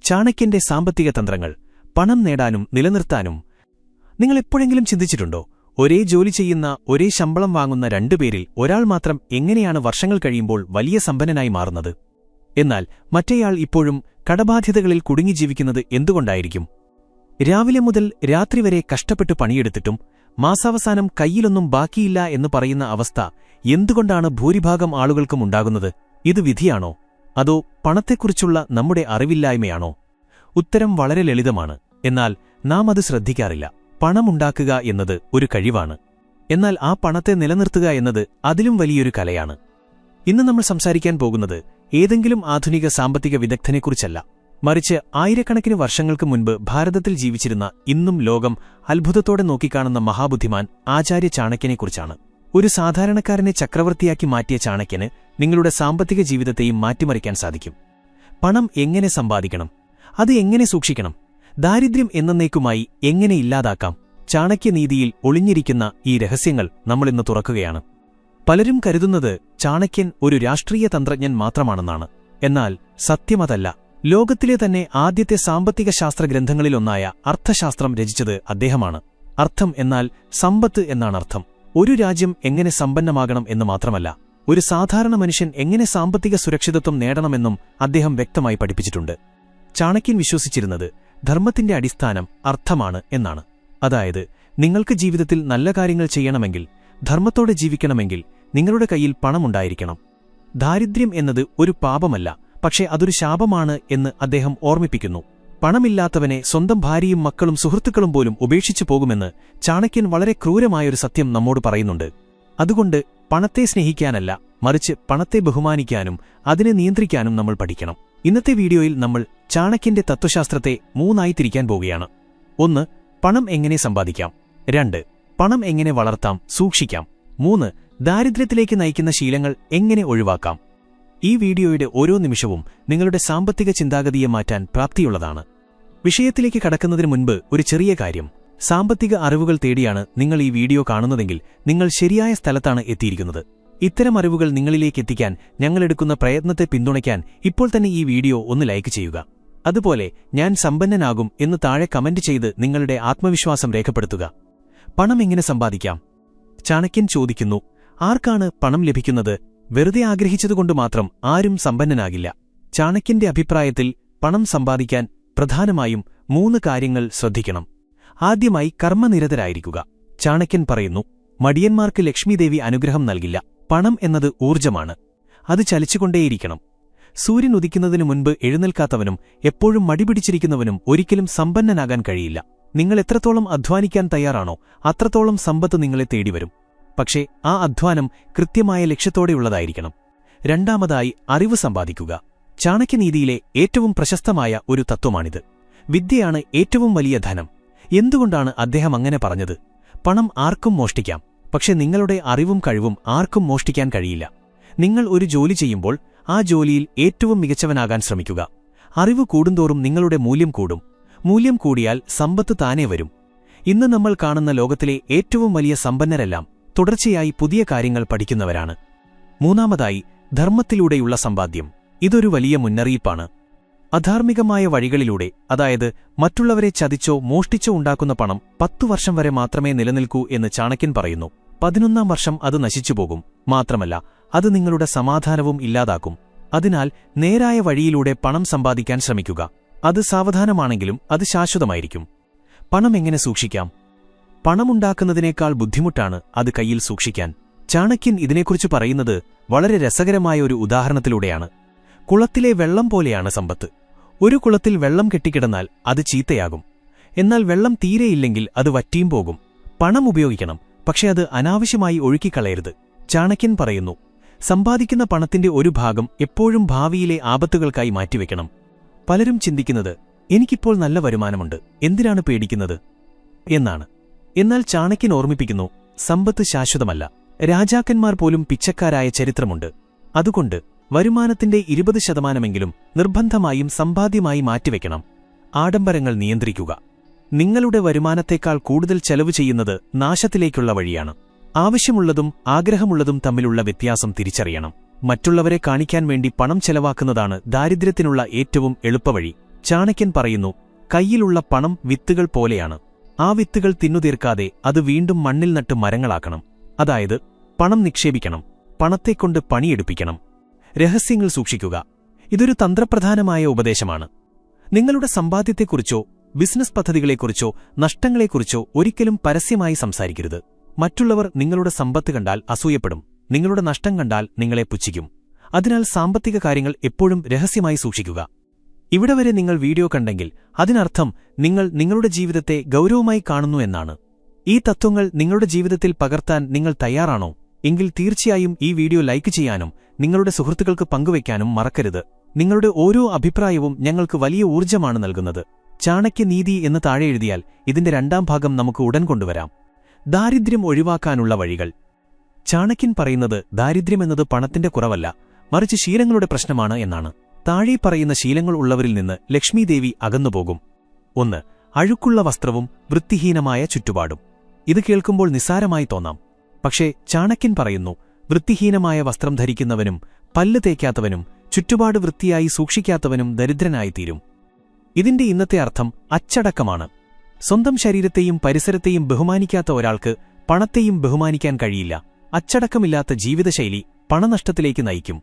ചാണക്യന്റെ സാമ്പത്തിക തന്ത്രങ്ങൾ. പണം നേടാനും നിലനിർത്താനും. നിങ്ങൾ എപ്പോഴെങ്കിലും ചിന്തിച്ചിട്ടുണ്ടോ, ഒരേ ജോലി ചെയ്യുന്ന, ഒരേ ശമ്പളം വാങ്ങുന്ന രണ്ടുപേരിൽ ഒരാൾ മാത്രം എങ്ങനെയാണ് വർഷങ്ങൾ കഴിയുമ്പോൾ വലിയ സമ്പന്നനായി മാറുന്നത്? എന്നാൽ മറ്റേയാൾ ഇപ്പോഴും കടബാധ്യതകളിൽ കുടുങ്ങി ജീവിക്കുന്നത് എന്തുകൊണ്ടായിരിക്കും? രാവിലെ മുതൽ രാത്രി വരെ കഷ്ടപ്പെട്ട് പണിയെടുത്തിട്ടും മാസാവസാനം കയ്യിലൊന്നും ബാക്കിയില്ല എന്ന് പറയുന്ന അവസ്ഥ എന്തുകൊണ്ടാണ് ഭൂരിഭാഗം ആളുകൾക്കും ഉണ്ടാകുന്നത്? ഇത് വിധിയാണോ, അതോ പണത്തെക്കുറിച്ചുള്ള നമ്മുടെ അറിവില്ലായ്മയാണോ? ഉത്തരം വളരെ ലളിതമാണ്. എന്നാൽ നാം അത് ശ്രദ്ധിക്കാറില്ല. പണമുണ്ടാക്കുക എന്നത് ഒരു കഴിവാണ്. എന്നാൽ ആ പണത്തെ നിലനിർത്തുക എന്നത് അതിലും വലിയൊരു കലയാണ്. ഇന്ന് നമ്മൾ സംസാരിക്കാൻ പോകുന്നത് ഏതെങ്കിലും ആധുനിക സാമ്പത്തിക വിദഗ്ധനെക്കുറിച്ചല്ല, മറിച്ച് ആയിരക്കണക്കിന് വർഷങ്ങൾക്ക് മുൻപ് ഭാരതത്തിൽ ജീവിച്ചിരുന്ന, ഇന്നും ലോകം അത്ഭുതത്തോടെ നോക്കിക്കാണുന്ന മഹാബുദ്ധിമാൻ ആചാര്യ ചാണക്യനെക്കുറിച്ചാണ്. ഒരു സാധാരണക്കാരനെ ചക്രവർത്തിയാക്കി മാറ്റിയ ചാണക്യന് നിങ്ങളുടെ സാമ്പത്തിക ജീവിതത്തെയും മാറ്റിമറിക്കാൻ സാധിക്കും. പണം എങ്ങനെ സമ്പാദിക്കണം, അത് എങ്ങനെ സൂക്ഷിക്കണം, ദാരിദ്ര്യം എന്നേക്കുമായി എങ്ങനെ ഇല്ലാതാക്കാം? ചാണക്യനീതിയിൽ ഒളിഞ്ഞിരിക്കുന്ന ഈ രഹസ്യങ്ങൾ നമ്മളിന്ന് തുറക്കുകയാണ്. പലരും കരുതുന്നത് ചാണക്യൻ ഒരു രാഷ്ട്രീയ തന്ത്രജ്ഞൻ മാത്രമാണെന്നാണ്. എന്നാൽ സത്യമതല്ല. ലോകത്തിലെ തന്നെ ആദ്യത്തെ സാമ്പത്തിക ശാസ്ത്ര ഗ്രന്ഥങ്ങളിലൊന്നായ അർത്ഥശാസ്ത്രം രചിച്ചത് അദ്ദേഹമാണ്. അർത്ഥം എന്നാൽ സമ്പത്ത് എന്നാണർത്ഥം. ഒരു രാജ്യം എങ്ങനെ സമ്പന്നമാകണം എന്ന് മാത്രമല്ല, ഒരു സാധാരണ മനുഷ്യൻ എങ്ങനെ സാമ്പത്തിക സുരക്ഷിതത്വം നേടണമെന്നും അദ്ദേഹം വ്യക്തമായി പഠിപ്പിച്ചിട്ടുണ്ട്. ചാണക്യൻ വിശ്വസിച്ചിരുന്നത് ധർമ്മത്തിന്റെ അടിസ്ഥാനം അർത്ഥമാണ് എന്നാണ്. അതായത്, നിങ്ങൾക്ക് ജീവിതത്തിൽ നല്ല കാര്യങ്ങൾ ചെയ്യണമെങ്കിൽ, ധർമ്മത്തോടെ ജീവിക്കണമെങ്കിൽ നിങ്ങളുടെ കയ്യിൽ പണമുണ്ടായിരിക്കണം. ദാരിദ്ര്യം എന്നത് ഒരു പാപമല്ല, പക്ഷേ അതൊരു ശാപമാണ് എന്ന് അദ്ദേഹം ഓർമ്മിപ്പിക്കുന്നു. പണമില്ലാത്തവനെ സ്വന്തം ഭാര്യയും മക്കളും സുഹൃത്തുക്കളും പോലും ഉപേക്ഷിച്ചു പോകുമെന്ന് ചാണക്യൻ വളരെ ക്രൂരമായൊരു സത്യം നമ്മോട് പറയുന്നുണ്ട്. അതുകൊണ്ട് പണത്തെ സ്നേഹിക്കാനല്ല, മറിച്ച് പണത്തെ ബഹുമാനിക്കാനും അതിനെ നിയന്ത്രിക്കാനും നമ്മൾ പഠിക്കണം. ഇന്നത്തെ വീഡിയോയിൽ നമ്മൾ ചാണക്യന്റെ തത്വശാസ്ത്രത്തെ 3 തിരിക്കാൻ പോവുകയാണ്. 1. പണം എങ്ങനെ സമ്പാദിക്കാം. 2. പണം എങ്ങനെ വളർത്താം, സൂക്ഷിക്കാം. 3. ദാരിദ്ര്യത്തിലേക്ക് നയിക്കുന്ന ശീലങ്ങൾ എങ്ങനെ ഒഴിവാക്കാം. ഈ വീഡിയോയുടെ ഓരോ നിമിഷവും നിങ്ങളുടെ സാമ്പത്തിക ചിന്താഗതിയെ മാറ്റാൻ പ്രാപ്തിയുള്ളതാണ്. വിഷയത്തിലേക്ക് കടക്കുന്നതിന് മുൻപ് ഒരു ചെറിയ കാര്യം. സാമ്പത്തിക അറിവുകൾ തേടിയാണ് നിങ്ങൾ ഈ വീഡിയോ കാണുന്നതെങ്കിൽ നിങ്ങൾ ശരിയായ സ്ഥലത്താണ് എത്തിയിരിക്കുന്നത്. ഇത്തരം അറിവുകൾ നിങ്ങളിലേക്ക് എത്തിക്കാൻ ഞങ്ങളെടുക്കുന്ന പ്രയത്നത്തെ പിന്തുണയ്ക്കാൻ ഇപ്പോൾ തന്നെ ഈ വീഡിയോ ഒന്ന് ലൈക്ക് ചെയ്യുക. അതുപോലെ ഞാൻ സമ്പന്നനാകും എന്ന് താഴെ കമന്റ് ചെയ്ത് നിങ്ങളുടെ ആത്മവിശ്വാസം രേഖപ്പെടുത്തുക. പണം എങ്ങനെ സമ്പാദിക്കാം? ചാണക്യൻ ചോദിക്കുന്നു, ആർക്കാണ് പണം ലഭിക്കുന്നത്? വെറുതെ ആഗ്രഹിച്ചതുകൊണ്ട് മാത്രം ആരും സമ്പന്നനാകില്ല. ചാണക്യന്റെ അഭിപ്രായത്തിൽ പണം സമ്പാദിക്കാൻ പ്രധാനമായും 3 കാര്യങ്ങൾ ശ്രദ്ധിക്കണം. ആദ്യമായി കർമ്മനിരതരായിരിക്കുക. ചാണക്യൻ പറയുന്നു, മടിയന്മാർക്ക് ലക്ഷ്മിദേവി അനുഗ്രഹം നൽകില്ല. പണം എന്നത് ഊർജ്ജമാണ്. അത് ചലിച്ചുകൊണ്ടേയിരിക്കണം. സൂര്യൻ ഉദിക്കുന്നതിനു മുൻപ് എഴുന്നേൽക്കാത്തവനും എപ്പോഴും മടിപിടിച്ചിരിക്കുന്നവനും ഒരിക്കലും സമ്പന്നനാകാൻ കഴിയില്ല. നിങ്ങൾ എത്രത്തോളം അധ്വാനിക്കാൻ തയ്യാറാണോ അത്രത്തോളം സമ്പത്ത് നിങ്ങളെ തേടിവരും. പക്ഷേ ആ അധ്വാനം കൃത്യമായ ലക്ഷ്യത്തോടെയുള്ളതായിരിക്കണം. രണ്ടാമതായി അറിവ് സമ്പാദിക്കുക. ചാണക്യനീതിയിലെ ഏറ്റവും പ്രശസ്തമായ ഒരു തത്വമാണിത്. വിദ്യയാണ് ഏറ്റവും വലിയ ധനം. എന്തുകൊണ്ടാണ് അദ്ദേഹം അങ്ങനെ പറഞ്ഞത്? പണം ആർക്കും മോഷ്ടിക്കാം, പക്ഷെ നിങ്ങളുടെ അറിവും കഴിവും ആർക്കും മോഷ്ടിക്കാൻ കഴിയില്ല. നിങ്ങൾ ഒരു ജോലി ചെയ്യുമ്പോൾ ആ ജോലിയിൽ ഏറ്റവും മികച്ചവനാകാൻ ശ്രമിക്കുക. അറിവ് കൂടുന്തോറും നിങ്ങളുടെ മൂല്യം കൂടും. മൂല്യം കൂടിയാൽ സമ്പത്ത് താനേ വരും. ഇന്ന് നമ്മൾ കാണുന്ന ലോകത്തിലെ ഏറ്റവും വലിയ സമ്പന്നരെല്ലാം തുടർച്ചയായി പുതിയ കാര്യങ്ങൾ പഠിക്കുന്നവരാണ്. മൂന്നാമതായി ധർമ്മത്തിലൂടെയുള്ള സമ്പാദ്യം. ഇതൊരു വലിയ മുന്നറിയിപ്പാണ്. അധാർമികമായ വഴികളിലൂടെ, അതായത് മറ്റുള്ളവരെ ചതിച്ചോ മോഷ്ടിച്ചോ ഉണ്ടാക്കുന്ന പണം 10 വർഷം വരെ മാത്രമേ നിലനിൽക്കൂ എന്ന് ചാണക്യൻ പറയുന്നു. 11ാം വർഷം അത് നശിച്ചുപോകും. മാത്രമല്ല, അത് നിങ്ങളുടെ സമാധാനവും ഇല്ലാതാക്കും. അതിനാൽ നേരായ വഴിയിലൂടെ പണം സമ്പാദിക്കാൻ ശ്രമിക്കുക. അത് സാവധാനമാണെങ്കിലും അത് ശാശ്വതമായിരിക്കും. പണം എങ്ങനെ സൂക്ഷിക്കാം? പണമുണ്ടാക്കുന്നതിനേക്കാൾ ബുദ്ധിമുട്ടാണ് അത് കയ്യിൽ സൂക്ഷിക്കാൻ. ചാണക്യൻ ഇതിനെക്കുറിച്ച് പറയുന്നത് വളരെ രസകരമായ ഒരു ഉദാഹരണത്തിലൂടെയാണ്. കുളത്തിലെ വെള്ളം പോലെയാണ് സമ്പത്ത്. ഒരു കുളത്തിൽ വെള്ളം കെട്ടിക്കിടന്നാൽ അത് ചീത്തയാകും. എന്നാൽ വെള്ളം തീരെയില്ലെങ്കിൽ അത് വറ്റിയും പോകും. പണം ഉപയോഗിക്കണം, പക്ഷെ അത് അനാവശ്യമായി ഒഴുക്കിക്കളയരുത്. ചാണക്യൻ പറയുന്നു, സമ്പാദിക്കുന്ന പണത്തിന്റെ ഒരു ഭാഗം എപ്പോഴും ഭാവിയിലെ ആപത്തുകൾക്കായി മാറ്റിവെക്കണം. പലരും ചിന്തിക്കുന്നത്, എനിക്കിപ്പോൾ നല്ല വരുമാനമുണ്ട്, എന്തിനാണ് പേടിക്കുന്നത് എന്നാണ്. എന്നാൽ ചാണക്യൻ ഓർമ്മിപ്പിക്കുന്നു, സമ്പത്ത് ശാശ്വതമല്ല. രാജാക്കന്മാർ പോലും പിച്ചക്കാരായ ചരിത്രമുണ്ട്. അതുകൊണ്ട് വരുമാനത്തിന്റെ 20% നിർബന്ധമായും സമ്പാദ്യമായി മാറ്റിവെക്കണം. ആഡംബരങ്ങൾ നിയന്ത്രിക്കുക. നിങ്ങളുടെ വരുമാനത്തേക്കാൾ കൂടുതൽ ചെലവ് ചെയ്യുന്നത് നാശത്തിലേക്കുള്ള വഴിയാണ്. ആവശ്യമുള്ളതും ആഗ്രഹമുള്ളതും തമ്മിലുള്ള വ്യത്യാസം തിരിച്ചറിയണം. മറ്റുള്ളവരെ കാണിക്കാൻ വേണ്ടി പണം ചെലവാക്കുന്നതാണ് ദാരിദ്ര്യത്തിനുള്ള ഏറ്റവും എളുപ്പവഴി. ചാണക്യൻ പറയുന്നു, കയ്യിലുള്ള പണം വിത്തുകൾ പോലെയാണ്. ആ വിത്തുകൾ തിന്നുതീർക്കാതെ അത് വീണ്ടും മണ്ണിൽ നട്ട് മരങ്ങളാക്കണം. അതായത് പണം നിക്ഷേപിക്കണം, പണത്തെക്കൊണ്ട് പണിയെടുപ്പിക്കണം, രഹസ്യങ്ങൾ സൂക്ഷിക്കുക. ഇതൊരു തന്ത്രപ്രധാനമായ ഉപദേശമാണ്. നിങ്ങളുടെ സമ്പാദ്യത്തെക്കുറിച്ചോ ബിസിനസ് പദ്ധതികളെക്കുറിച്ചോ നഷ്ടങ്ങളെക്കുറിച്ചോ ഒരിക്കലും പരസ്യമായി സംസാരിക്കരുത്. മറ്റുള്ളവർ നിങ്ങളുടെ സമ്പത്ത് കണ്ടാൽ അസൂയപ്പെടും, നിങ്ങളുടെ നഷ്ടം കണ്ടാൽ നിങ്ങളെ പുച്ഛിക്കും. അതിനാൽ സാമ്പത്തിക കാര്യങ്ങൾ എപ്പോഴും രഹസ്യമായി സൂക്ഷിക്കുക. ഇവിടെ വരെ നിങ്ങൾ വീഡിയോ കണ്ടെങ്കിൽ അതിനർത്ഥം നിങ്ങൾ നിങ്ങളുടെ ജീവിതത്തെ ഗൗരവമായി കാണുന്നു എന്നാണ്. ഈ തത്വങ്ങൾ നിങ്ങളുടെ ജീവിതത്തിൽ പകർത്താൻ നിങ്ങൾ തയ്യാറാണോ? എങ്കിൽ തീർച്ചയായും ഈ വീഡിയോ ലൈക്ക് ചെയ്യാനും നിങ്ങളുടെ സുഹൃത്തുക്കൾക്ക് പങ്കുവയ്ക്കാനും മറക്കരുത്. നിങ്ങളുടെ ഓരോ അഭിപ്രായവും ഞങ്ങൾക്ക് വലിയ ഊർജ്ജമാണ് നൽകുന്നത്. ചാണക്യനീതി എന്ന് താഴെ എഴുതിയാൽ ഇതിന്റെ രണ്ടാം ഭാഗം നമുക്ക് ഉടൻ കൊണ്ടുവരാം. ദാരിദ്ര്യം ഒഴിവാക്കാനുള്ള വഴികൾ. ചാണക്യൻ പറയുന്നത് ദാരിദ്ര്യമെന്നത് പണത്തിന്റെ കുറവല്ല, മറിച്ച് ശീലങ്ങളുടെ പ്രശ്നമാണ് എന്നാണ്. താഴെ പറയുന്ന ശീലങ്ങൾ ഉള്ളവരിൽ നിന്ന് ലക്ഷ്മീദേവി അകന്നുപോകും. 1. അഴുക്കുള്ള വസ്ത്രവും വൃത്തിഹീനമായ ചുറ്റുപാടും. ഇത് കേൾക്കുമ്പോൾ നിസ്സാരമായി തോന്നാം. പക്ഷേ ചാണക്യൻ പറയുന്നു, വൃത്തിഹീനമായ വസ്ത്രം ധരിക്കുന്നവനും പല്ല് തേക്കാത്തവനും ചുറ്റുപാട് വൃത്തിയായി സൂക്ഷിക്കാത്തവനും ദരിദ്രനായിത്തീരും. ഇതിന്റെ ഇന്നത്തെ അർത്ഥം അച്ചടക്കമാണ്. സ്വന്തം ശരീരത്തെയും പരിസരത്തെയും ബഹുമാനിക്കാത്ത ഒരാൾക്ക് പണത്തെയും ബഹുമാനിക്കാൻ കഴിയില്ല. അച്ചടക്കമില്ലാത്ത ജീവിതശൈലി പണനഷ്ടത്തിലേക്ക് നയിക്കും.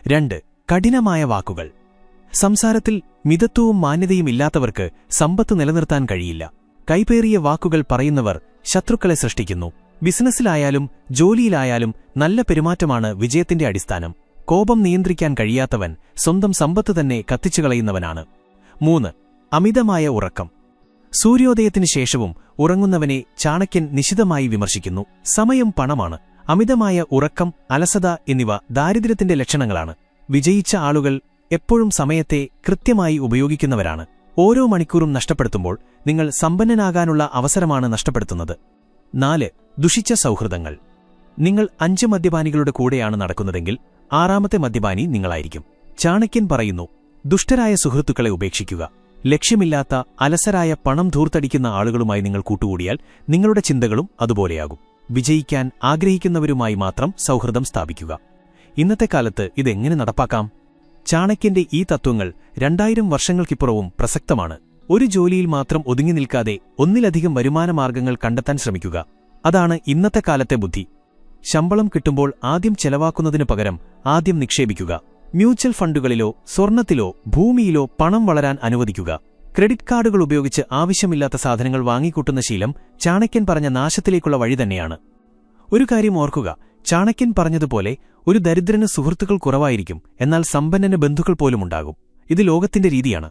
2. കഠിനമായ വാക്കുകൾ. സംസാരത്തിൽ മിതത്വവും മാന്യതയും ഇല്ലാത്തവർക്ക് സമ്പത്ത് നിലനിർത്താൻ കഴിയില്ല. കൈപേറിയ വാക്കുകൾ പറയുന്നവർ ശത്രുക്കളെ സൃഷ്ടിക്കുന്നു. ബിസിനസ്സിലായാലും ജോലിയിലായാലും നല്ല പെരുമാറ്റമാണ് വിജയത്തിന്റെ അടിസ്ഥാനം. കോപം നിയന്ത്രിക്കാൻ കഴിയാത്തവൻ സ്വന്തം സമ്പത്ത് തന്നെ കത്തിച്ചുകളയുന്നവനാണ്. 3. അമിതമായ ഉറക്കം. സൂര്യോദയത്തിനു ശേഷവും ഉറങ്ങുന്നവനെ ചാണക്യൻ നിശിതമായി വിമർശിക്കുന്നു. സമയം പണമാണ്. അമിതമായ ഉറക്കം, അലസത എന്നിവ ദാരിദ്ര്യത്തിന്റെ ലക്ഷണങ്ങളാണ്. വിജയിച്ച ആളുകൾ എപ്പോഴും സമയത്തെ കൃത്യമായി ഉപയോഗിക്കുന്നവരാണ്. ഓരോ മണിക്കൂറും നഷ്ടപ്പെടുത്തുമ്പോൾ നിങ്ങൾ സമ്പന്നനാകാനുള്ള അവസരമാണ് നഷ്ടപ്പെടുത്തുന്നത്. 4. ദുഷിച്ച സൗഹൃദങ്ങൾ. നിങ്ങൾ 5 മദ്യപാനികളുടെ കൂടെയാണ് നടക്കുന്നതെങ്കിൽ 6ാമത്തെ മദ്യപാനി നിങ്ങളായിരിക്കും. ചാണക്യൻ പറയുന്നു, ദുഷ്ടരായ സുഹൃത്തുക്കളെ ഉപേക്ഷിക്കുക. ലക്ഷ്യമില്ലാത്ത അലസരായ പണം ധൂർത്തടിക്കുന്ന ആളുകളുമായി നിങ്ങൾ കൂട്ടുകൂടിയാൽ നിങ്ങളുടെ ചിന്തകളും അതുപോലെയാകും. വിജയിക്കാൻ ആഗ്രഹിക്കുന്നവരുമായി മാത്രം സൗഹൃദം സ്ഥാപിക്കുക. ഇന്നത്തെ കാലത്ത് ഇതെങ്ങനെ നടപ്പാക്കാം? ചാണക്യന്റെ ഈ തത്വങ്ങൾ 2000 വർഷങ്ങൾക്കിപ്പുറവും പ്രസക്തമാണ്. ഒരു ജോലിയിൽ മാത്രം ഒതുങ്ങി നിൽക്കാതെ ഒന്നിലധികം വരുമാനമാർഗ്ഗങ്ങൾ കണ്ടെത്താൻ ശ്രമിക്കുക. അതാണ് ഇന്നത്തെ കാലത്തെ ബുദ്ധി. ശമ്പളം കിട്ടുമ്പോൾ ആദ്യം ചെലവാക്കുന്നതിനു പകരം ആദ്യം നിക്ഷേപിക്കുക. മ്യൂച്വൽ ഫണ്ടുകളിലോ സ്വർണത്തിലോ ഭൂമിയിലോ പണം വളരാൻ അനുവദിക്കുക. ക്രെഡിറ്റ് കാർഡുകൾ ഉപയോഗിച്ച് ആവശ്യമില്ലാത്ത സാധനങ്ങൾ വാങ്ങിക്കൂട്ടുന്ന ശീലം ചാണക്യൻ പറഞ്ഞ നാശത്തിലേക്കുള്ള വഴി തന്നെയാണ്. ഒരു കാര്യം ഓർക്കുക, ചാണക്യൻ പറഞ്ഞതുപോലെ ഒരു ദരിദ്രന് സുഹൃത്തുക്കൾ കുറവായിരിക്കും, എന്നാൽ സമ്പന്നന് ബന്ധുക്കൾ പോലുമുണ്ടാകും. ഇത് ലോകത്തിന്റെ രീതിയാണ്.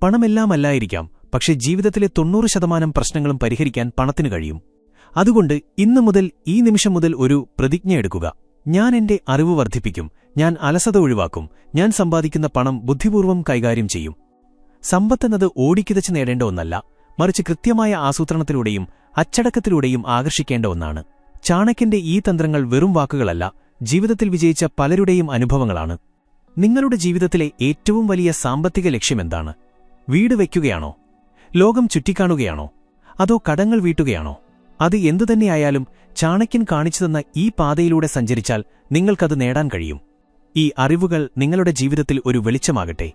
പണമെല്ലാമല്ലായിരിക്കാം, പക്ഷേ ജീവിതത്തിലെ 90% പ്രശ്നങ്ങളും പരിഹരിക്കാൻ പണത്തിനു കഴിയും. അതുകൊണ്ട് ഇന്നു മുതൽ, ഈ നിമിഷം മുതൽ ഒരു പ്രതിജ്ഞ എടുക്കുക. ഞാൻ എന്റെ അറിവ് വർദ്ധിപ്പിക്കും, ഞാൻ അലസത ഒഴിവാക്കും, ഞാൻ സമ്പാദിക്കുന്ന പണം ബുദ്ധിപൂർവ്വം കൈകാര്യം ചെയ്യും. സമ്പത്തെന്നത് ഓടിക്കിതച്ച് നേടേണ്ട ഒന്നല്ല, മറിച്ച് കൃത്യമായ ആസൂത്രണത്തിലൂടെയും അച്ചടക്കത്തിലൂടെയും ആകർഷിക്കേണ്ട ഒന്നാണ്. ചാണക്യന്റെ ഈ തന്ത്രങ്ങൾ വെറും വാക്കുകളല്ല, ജീവിതത്തിൽ വിജയിച്ച പലരുടെയും അനുഭവങ്ങളാണ്. നിങ്ങളുടെ ജീവിതത്തിലെ ഏറ്റവും വലിയ സാമ്പത്തിക ലക്ഷ്യമെന്താണ്? വീട് വയ്ക്കുകയാണോ? ലോകം ചുറ്റിക്കാണുകയാണോ? അതോ കടങ്ങൾ വീട്ടുകയാണോ? അത് എന്തുതന്നെയായാലും ചാണക്യൻ കാണിച്ചുതന്ന ഈ പാതയിലൂടെ സഞ്ചരിച്ചാൽ നിങ്ങൾക്കത് നേടാൻ കഴിയും. ഈ അറിവുകൾ നിങ്ങളുടെ ജീവിതത്തിൽ ഒരു വെളിച്ചമാകട്ടെ.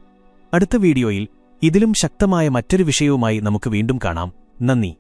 അടുത്ത വീഡിയോയിൽ ഇതിലും ശക്തമായ മറ്റൊരു വിഷയവുമായി നമുക്ക് വീണ്ടും കാണാം. നന്ദി.